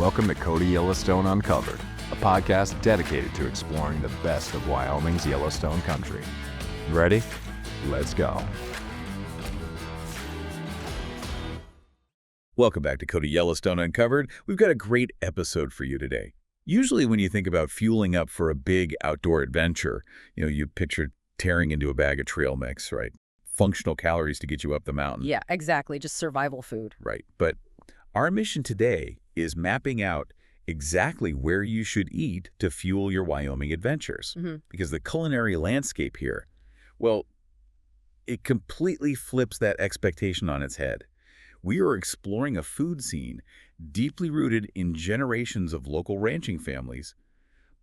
Welcome to Cody Yellowstone Uncovered, a podcast dedicated to exploring the best of Wyoming's Yellowstone country. Ready? Let's go. Welcome back to Cody Yellowstone Uncovered. We've got a great episode for you today. Usually when you think about fueling up for a big outdoor adventure, you picture tearing into a bag of trail mix, right? Functional calories to get you up the mountain. Yeah, exactly. Just survival food. Right. But our mission today is mapping out exactly where you should eat to fuel your Wyoming adventures. Because the culinary landscape here, well, it completely flips that expectation on its head. We are exploring a food scene deeply rooted in generations of local ranching families,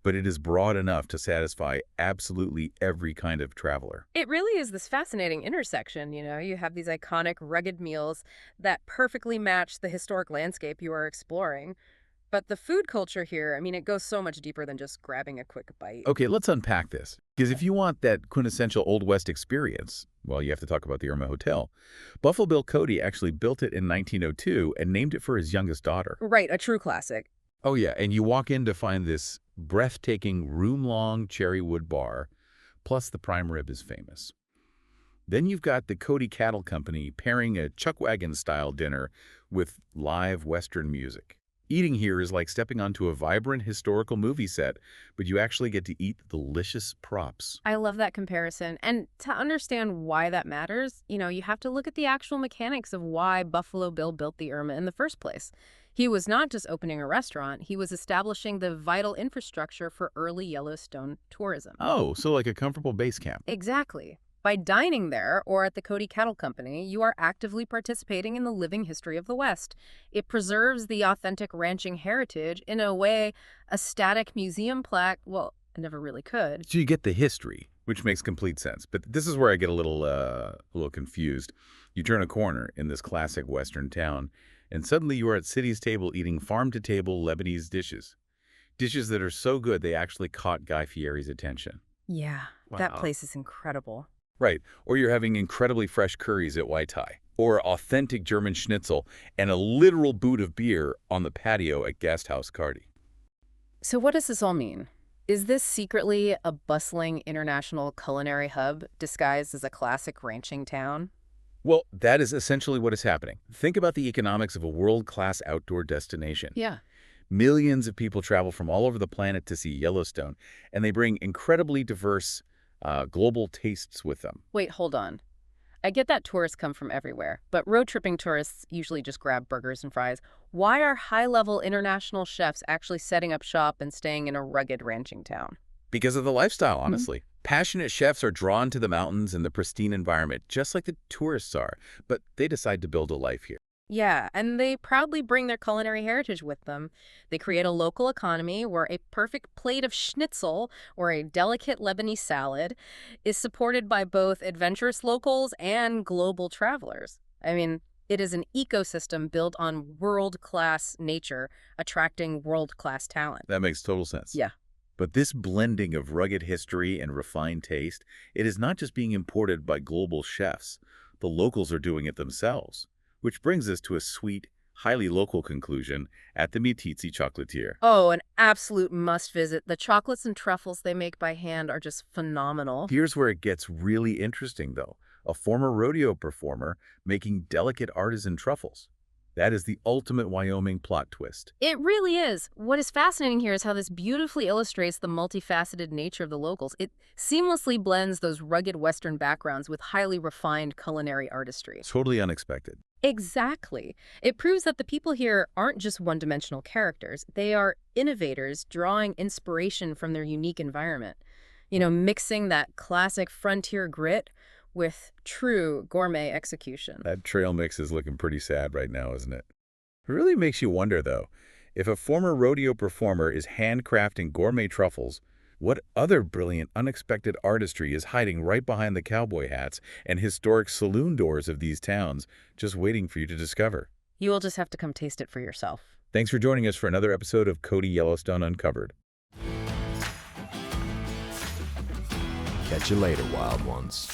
but it is broad enough to satisfy absolutely every kind of traveler. It really is this fascinating intersection, You have these iconic, rugged meals that perfectly match the historic landscape you are exploring. But the food culture here, it goes so much deeper than just grabbing a quick bite. Okay, let's unpack this. Because if you want that quintessential Old West experience, well, you have to talk about the Irma Hotel. Buffalo Bill Cody actually built it in 1902 and named it for his youngest daughter. Right, a true classic. Oh, yeah, and you walk in to find this breathtaking room-long cherry wood bar, plus the prime rib is famous. Then you've got the Cody Cattle Company pairing a chuckwagon-style dinner with live Western music. Eating here is like stepping onto a vibrant historical movie set, but you actually get to eat delicious props. I love that comparison. And to understand why that matters, you have to look at the actual mechanics of why Buffalo Bill built the Irma in the first place. He was not just opening a restaurant, he was establishing the vital infrastructure for early Yellowstone tourism. Oh, so like a comfortable base camp. Exactly. By dining there or at the Cody Cattle Company, you are actively participating in the living history of the West. It preserves the authentic ranching heritage in a way a static museum plaque, well, never really could. So you get the history, which makes complete sense. But this is where I get a little confused. You turn a corner in this classic Western town, and suddenly you are at City's table eating farm-to-table Lebanese dishes. Dishes that are so good they actually caught Guy Fieri's attention. Yeah, that place is incredible. Right. Or you're having incredibly fresh curries at Waitai, or authentic German schnitzel and a literal boot of beer on the patio at Gasthaus Cardi. So what does this all mean? Is this secretly a bustling international culinary hub disguised as a classic ranching town? Well, that is essentially what is happening. Think about the economics of a world-class outdoor destination. Yeah. Millions of people travel from all over the planet to see Yellowstone, and they bring incredibly diverse global tastes with them. Wait, hold on. I get that tourists come from everywhere, but road-tripping tourists usually just grab burgers and fries. Why are high-level international chefs actually setting up shop and staying in a rugged ranching town? Because of the lifestyle, honestly. Passionate chefs are drawn to the mountains and the pristine environment, just like the tourists are, but they decide to build a life here. Yeah, and they proudly bring their culinary heritage with them. They create a local economy where a perfect plate of schnitzel or a delicate Lebanese salad is supported by both adventurous locals and global travelers. It is an ecosystem built on world-class nature, attracting world-class talent. That makes total sense. Yeah. But this blending of rugged history and refined taste, it is not just being imported by global chefs. The locals are doing it themselves. Which brings us to a sweet, highly local conclusion at the Meeteetse chocolatier. Oh, an absolute must-visit. The chocolates and truffles they make by hand are just phenomenal. Here's where it gets really interesting, though. A former rodeo performer making delicate artisan truffles. That is the ultimate Wyoming plot twist. It really is. What is fascinating here is how this beautifully illustrates the multifaceted nature of the locals. It seamlessly blends those rugged Western backgrounds with highly refined culinary artistry. Totally unexpected. Exactly. It proves that the people here aren't just one-dimensional characters. They are innovators drawing inspiration from their unique environment. Mixing that classic frontier grit with true gourmet execution. That trail mix is looking pretty sad right now, isn't it? It really makes you wonder, though, if a former rodeo performer is handcrafting gourmet truffles, what other brilliant, unexpected artistry is hiding right behind the cowboy hats and historic saloon doors of these towns, just waiting for you to discover? You will just have to come taste it for yourself. Thanks for joining us for another episode of Cody Yellowstone Uncovered. Catch you later, wild ones.